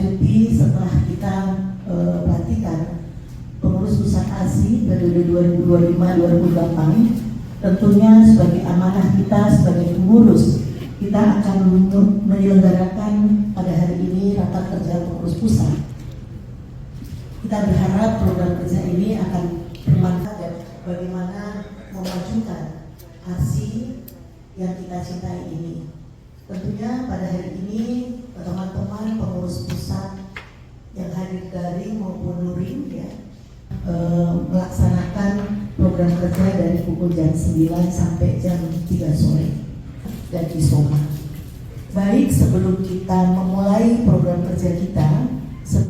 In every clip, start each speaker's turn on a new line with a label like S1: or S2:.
S1: menindaklanjuti setelah kita perhatikan pengurus pusat ASI periode 2025-2028, tentunya sebagai amanah kita sebagai pengurus, kita akan menyelenggarakan pada hari ini rapat kerja pengurus pusat. Kita berharap program kerja ini akan bermanfaat dan bagaimana memajukan ASI yang kita cintai ini. Tentunya pada hari ini teman-teman pengurus pusat yang hadir daring maupun luring ya, melaksanakan program kerja dari pukul jam 9 sampai jam 3 sore dan di Soma. Baik, sebelum kita memulai program kerja kita,
S2: selamat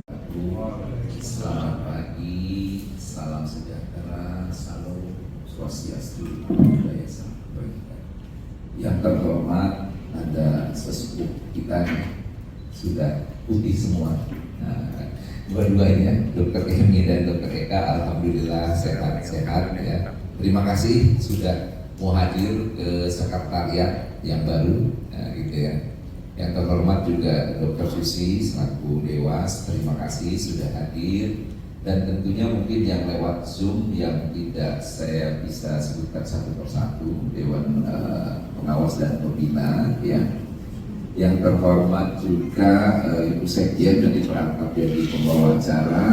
S2: pagi, salam sejahtera, salam swastiastu, budaya salam kebajikan. Yang terhormat, ada sesepuh kita sudah putih semua. Nah, dua-duanya, Dr. Emi dan Dr. Eka, alhamdulillah sehat-sehat ya. Terima kasih sudah mau hadir ke sekretariat yang baru, gitu ya. Yang terhormat juga Dr. Susi selaku Dewas, terima kasih sudah hadir. Dan tentunya mungkin yang lewat Zoom yang tidak saya bisa sebutkan satu persatu, Dewan Pengawas dan Pembina ya. Yang terhormat juga Ibu Sekjen dan diperangkat jadi pembawa acara,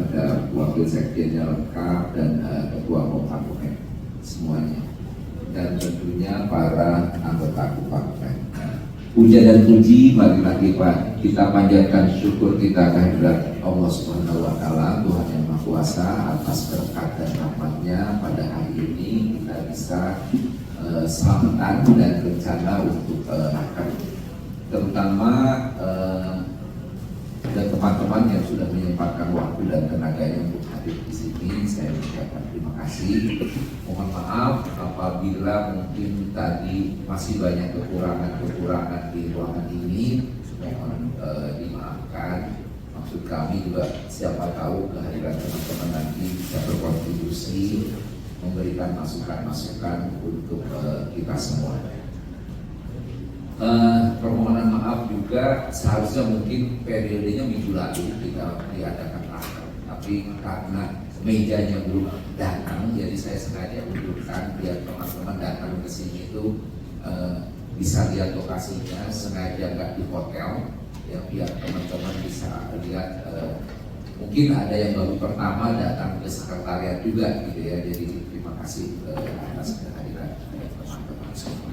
S2: ada Wakil Sekjennya lengkap dan Ketua Kompak semuanya. Dan tentunya para anggota Kompak. Puja dan puji marilah kita panjatkan syukur kita kehadirat Allah Subhanahu wa Ta'ala, Tuhan yang Maha Kuasa, atas berkat dan rahmat-Nya pada hari ini kita bisa selamatan dan rencana untuk akan terutama dan teman-teman yang sudah menyempatkan waktu dan tenaganya untuk hadir di sini. Saya mengucapkan terima kasih. Mohon maaf apabila mungkin tadi masih banyak kekurangan di ruangan ini. Mohon dimaafkan. Maksud kami juga siapa tahu kehadiran teman-teman nanti bisa berkontribusi memberikan masukan-masukan untuk kita semua. Permohonan maaf juga seharusnya mungkin periodenya minggu lalu kita diadakan rapat, tapi karena mejanya belum datang, jadi saya sengaja undurkan biar teman-teman datang ke sini itu bisa lihat lokasinya, sengaja nggak di hotel, ya biar teman-teman bisa lihat. Mungkin ada yang baru pertama datang ke sekretariat juga, gitu ya. Jadi terima kasih atas kehadiran teman-teman semua.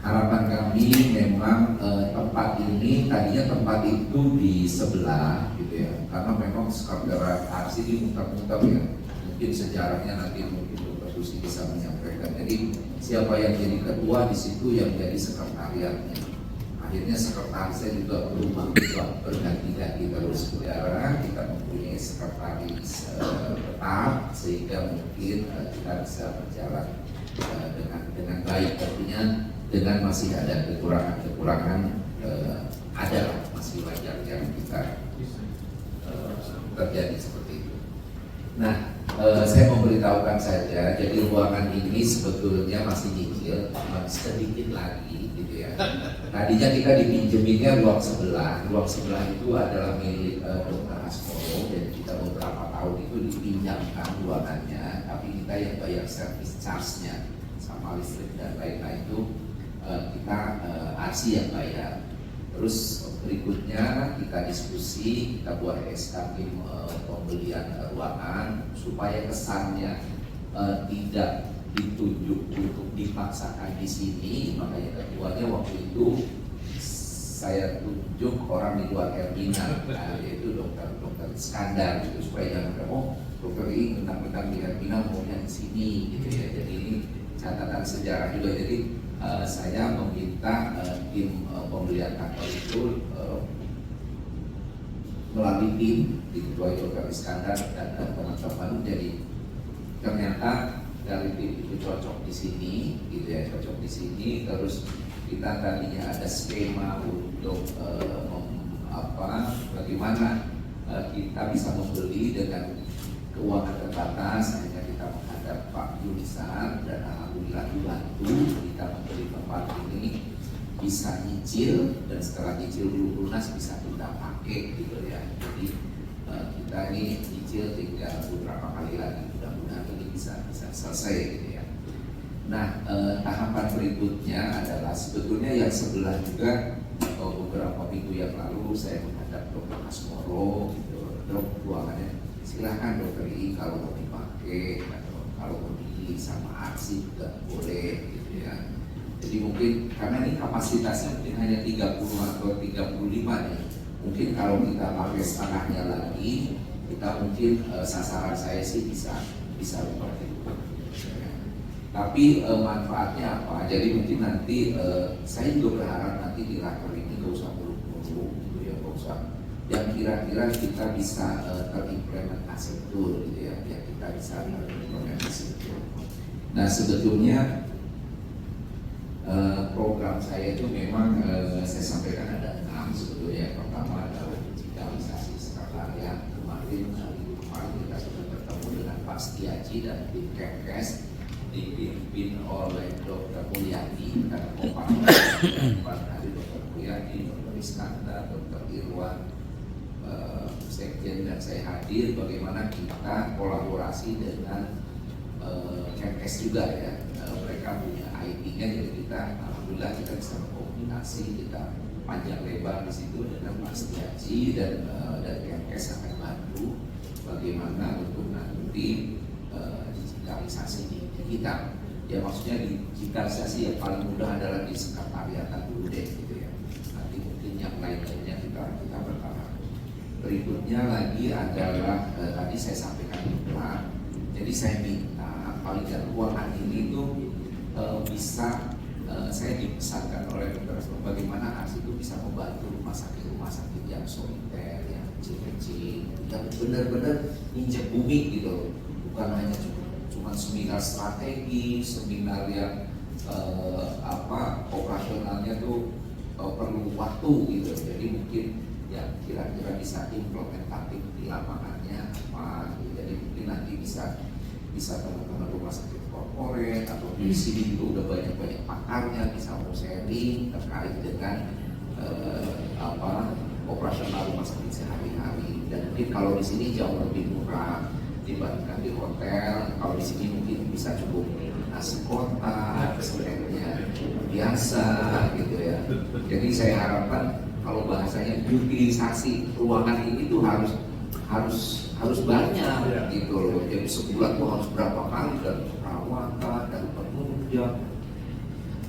S2: Harapan kami memang tempat ini tadinya tempat itu di sebelah gitu ya, karena memang sekretariat ASI ini muter-muter ya, mungkin sejarahnya nanti mungkin Dr. Susi bisa menyampaikan. Jadi siapa yang jadi ketua di situ yang jadi sekretariatnya. Akhirnya sekretarisnya juga berubah berganti-ganti terus saudara. Kita mempunyai sekretaris tetap sehingga mungkin kita bisa berjalan dengan baik, tentunya dengan masih ada kekurangan adalah masih wajar yang kita terjadi seperti itu. Nah, saya memberitahukan saja, jadi ruangan ini sebetulnya masih nyicil, sedikit lagi gitu ya. Tadinya kita dipinjeminnya ruang sebelah itu adalah milik Dr. Asmoro, dan kita beberapa tahun itu dipinjamkan ruangannya, tapi kita yang bayar service charge-nya sama listrik dan lain-lain itu kita ASI yang bayar. Terus berikutnya kita diskusi, kita buat SK pembelian ruangan supaya kesannya tidak ditunjuk untuk dipaksakan di sini. Makanya ketuanya waktu itu saya tunjuk orang di luar Erpina, yaitu Dr. Iskandar, gitu, supaya jangan dokter ini tentang di Erpina maunya di sini, gitu ya. Jadi ini catatan sejarah juga. Jadi saya meminta tim pembelian kantor itu melalui tim diketuai Dr. Iskandar dan teman-teman. Jadi ternyata dari tim itu cocok di sini, gitu ya, cocok di sini. Terus kita tadinya ada skema untuk bagaimana kita bisa membeli dengan keuangan terbatas. Hanya kita menghadap Pak Yunisar dan alhamdulillah dibantu kita membeli tempat ini bisa nyicil, dan setelah nyicil dulu lunas bisa kita pakai gitu ya. Jadi kita ini nyicil tinggal beberapa kali lagi, mudah-mudahan ini bisa selesai gitu ya. Nah, tahapan berikutnya adalah sebetulnya yang sebelah juga. Beberapa minggu yang lalu saya menghadap Dr. Asmoro, gitu. Dok, ruangannya silahkan Dokter I kalau mau dipakai, atau kalau mau di sama arsip juga boleh gitu ya. Jadi mungkin karena ini kapasitasnya mungkin hanya 30 atau 35 nih, mungkin kalau kita pakai setengahnya lagi, kita mungkin sasaran saya sih bisa seperti itu. Tapi manfaatnya apa? Jadi mungkin nanti saya juga berharap nanti di raker ini gak usah buru-buru gitu ya, gak usah. Yang kira-kira kita bisa terimplementasi betul gitu ya, yang kita bisa terimplementasi betul. Nah sebetulnya program saya itu memang saya sampaikan ada 6 sebetulnya. Pertama adalah digitalisasi sekretariat. Kemarin kita sudah bertemu dengan Pak Setiaji dan tim Kemkes, dipimpin oleh Dr. Mulyadi dan dari Dr. Mulyadi, Dr. Iskandar, Dr. Irwan, Sekjen dan saya hadir. Bagaimana kita kolaborasi dengan Kemkes juga ya, mereka punya IT-nya, jadi kita alhamdulillah kita bisa berkomunikasi, kita panjang lebar di situ dengan Pak Setiaji dan Kemkes akan bantu bagaimana untuk nanti digitalisasi di kita. Ya maksudnya digitalisasi yang paling mudah adalah di sekretariatan dulu deh gitu ya. Nanti mungkin yang lain-lainnya kita berharap. Berikutnya lagi adalah tadi saya sampaikan juga. Jadi saya minta paling tidak ruangan ini tuh bisa saya dipesankan oleh dokter bagaimana ARS itu bisa membantu rumah sakit yang soliter, yang kecil-kecil, yang benar-benar injek bumi gitu, bukan hanya cuma seminar strategi, seminar yang operasionalnya tuh perlu waktu gitu. Jadi mungkin yang kira-kira bisa implementatif di lapangannya apa. Jadi mungkin nanti bisa teman-teman rumah sakit korporat atau di sini itu udah banyak pakarnya bisa mau sharing terkait dengan operasional rumah sakit sehari-hari. Dan mungkin kalau di sini jauh lebih murah dibandingkan di hotel. Kalau di sini mungkin bisa cukup nasi kotak, sebenarnya biasa gitu ya. Jadi saya harapkan kalau bahasanya utilisasi ruangan ini tuh harus banyak gitu loh. Jadi sebulan tuh harus berapa kali dari perawatan, dari penunjang,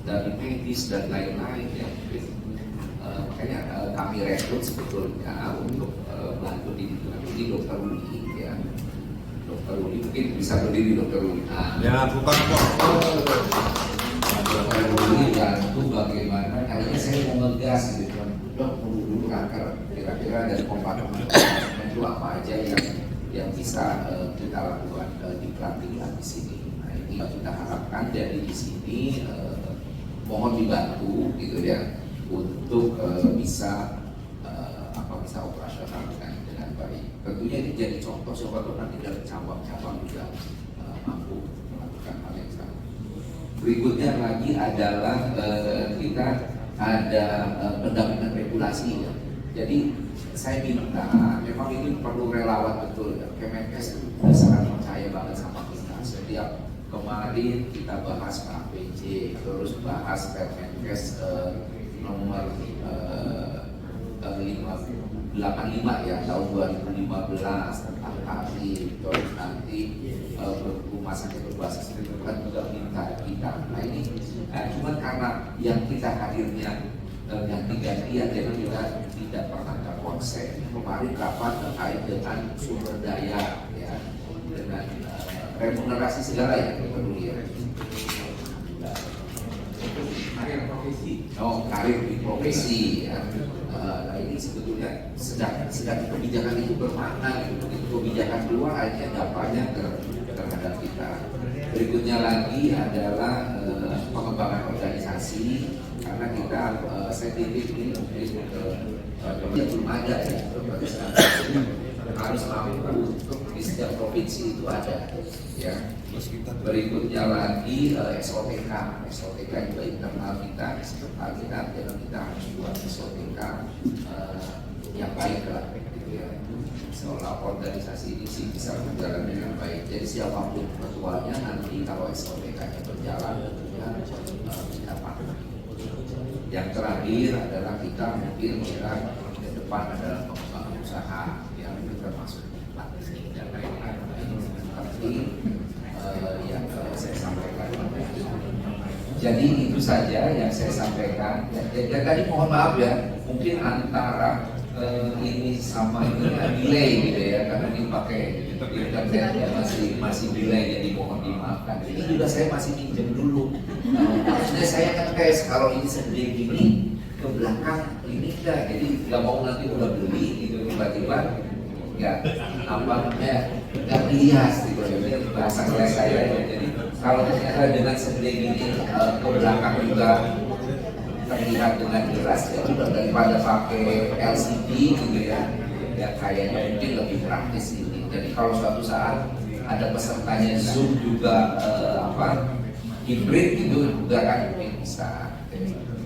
S2: dari medis dan lain-lain ya. Makanya kami rekrut sebetulnya untuk bantu di Dokter Uli ya. Dokter Uli mungkin bisa berdiri Dokter Uli.
S3: Ya, bukan kok.
S2: Dokter Uli bantu bagaimana? Kayaknya saya mau ngegas gitu kan. Dok, dulu kanker kira-kira dari kompartemen itu apa aja yang bisa kita lakukan di pelatihan di sini. Nah ini kita harapkan dari di sini mohon dibantu gitu ya untuk bisa operasional dengan baik. Tentunya ini jadi contoh, siapa tahu nanti dari cabang-cabang juga mampu melakukan hal yang sama. Berikutnya lagi adalah kita ada pendampingan regulasi ya. Jadi saya minta, memang ini perlu relawan betul ya. Kemenkes sangat percaya banget sama kita. Setiap kemarin kita bahas KPJ, terus bahas Permenkes nomor 85 ya tahun 2015 tentang tarif, terus nanti rumah sakit berbasis kan juga minta kita. Nah ini cuma karena yang kita hadirnya yang digantian, jadi kita tidak pernah terkonsep. Kemarin rapat terkait dengan sumber daya ya, dengan remunerasi segala ya perlu ya. Karir profesi. Oh, karir di profesi ya. Nah ini sebetulnya sedang kebijakan itu bermakna gitu. Begitu kebijakan keluar akhirnya dampaknya terhadap kita. Berikutnya lagi adalah pengembangan organisasi, karena kita saya titip ini mungkin belum ada ya organisasi. harus mampu di setiap provinsi itu ada. Ya. Berikutnya lagi SOTK. SOTK juga internal kita, eksternal kita, dan kita harus buat SOTK yang baik lah. Gitu ya. Seolah organisasi ini sih bisa berjalan dengan baik. Jadi siapapun ketuanya nanti kalau SOTK-nya berjalan tentunya kita paham. Yang terakhir adalah kita mungkin melihat ke depan adalah pengembangan usaha yang termasuk dan lain-lain. Seperti yang saya sampaikan. Jadi itu saja yang saya sampaikan. Ya, tadi mohon maaf ya, mungkin antara ini sama ini delay gitu ya, karena ini pakai internetnya masih delay, jadi mohon dimaafkan. Ini juga saya masih minjem dulu. Maksudnya saya kan kayak kalau ini sendiri gini ke belakang ini enggak, jadi nggak mau nanti udah beli gitu tiba-tiba nggak nggak rias gitu ya, bahasa saya ya. Jadi kalau ternyata dengan sendiri gini ke belakang juga terlihat dengan jelas ya, udah daripada pakai LCD gitu ya, ya kayaknya mungkin lebih praktis ini. Jadi kalau suatu saat ada pesertanya Zoom juga hybrid gitu juga kan mungkin bisa.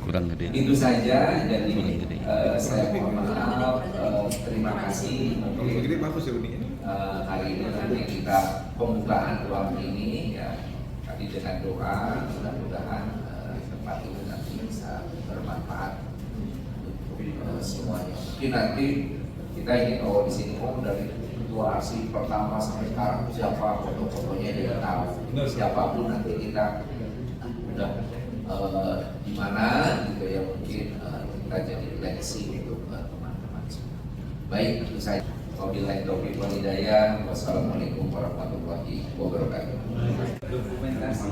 S3: Kurang gede.
S2: Itu saja. Jadi saya mohon maaf, terima kasih. Mungkin hari ini nanti kita pembukaan ruang ini ya, tadi dengan doa mudah-mudahan tempat ini nanti bisa bermanfaat untuk semuanya. Mungkin nanti kita ingin tahu di sini dari ketua aksi pertama sampai sekarang siapa, foto-fotonya dia tahu. Siapapun nanti kita udah di mana gitu ya, mungkin kita jadi legacy untuk teman-teman semua. Baik, itu saja. Wabillahi taufiq wal hidayah. Wassalamualaikum warahmatullahi wabarakatuh. Dokumentasi.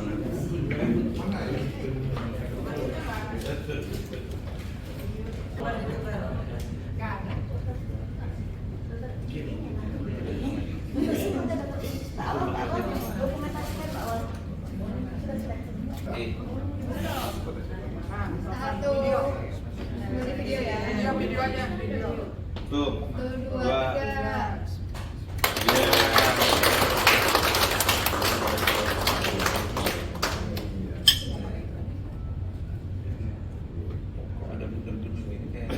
S4: Tuh, 2, 3. Ada betul-betul ini kayak.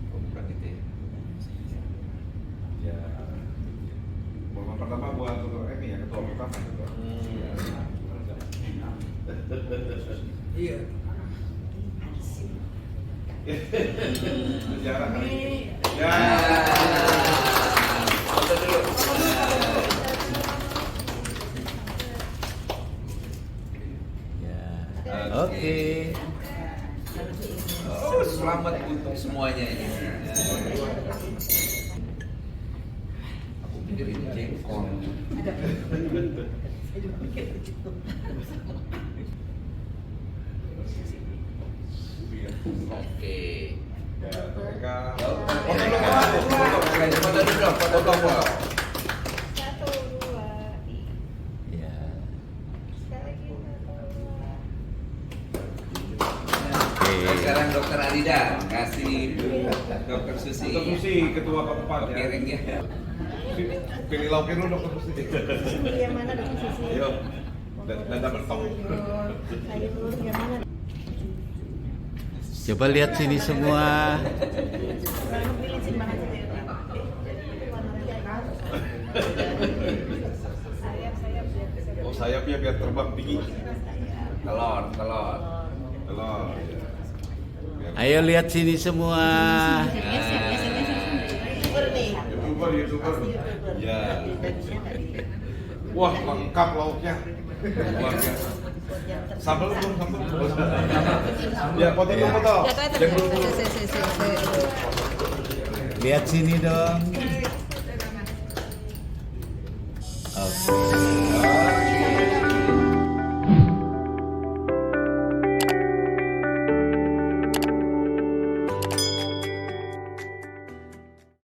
S4: Bukan gitu ya. Ya. Momen pertama buat ini ya, ketua pertama itu. Iya. Sejarah kali ini. Ya. Foto dulu.
S3: Oke.
S2: Oh, selamat untuk semuanya ini. Aku pikir ini jengkol. Oke. Foto.
S5: 1, 2.
S3: Ya.
S5: Sekali lagi 1, 2.
S3: Oke.
S2: Sekarang Dokter Adida kasih Dokter Susi.
S4: Dokter Susi, ketua keempat ya.
S2: Piringnya.
S4: Pilih lauknya dulu Dokter Susi.
S5: Yang mana Dokter Susi?
S4: Ayo. Dan dapat tong.
S5: Sayur yang mana?
S3: Coba lihat sini semua.
S5: Orang pilih simpangan sayur. Sayap biar
S4: Oh, sayapnya biar terbang tinggi.
S2: Telur.
S4: Telur.
S3: Ayo lihat sini semua.
S4: YouTuber. Ya. Wah, lengkap lauknya. Luar biasa. Sambal belum sambal. Ya, foto. Yang dulu.
S3: Lihat sini dong. Oke.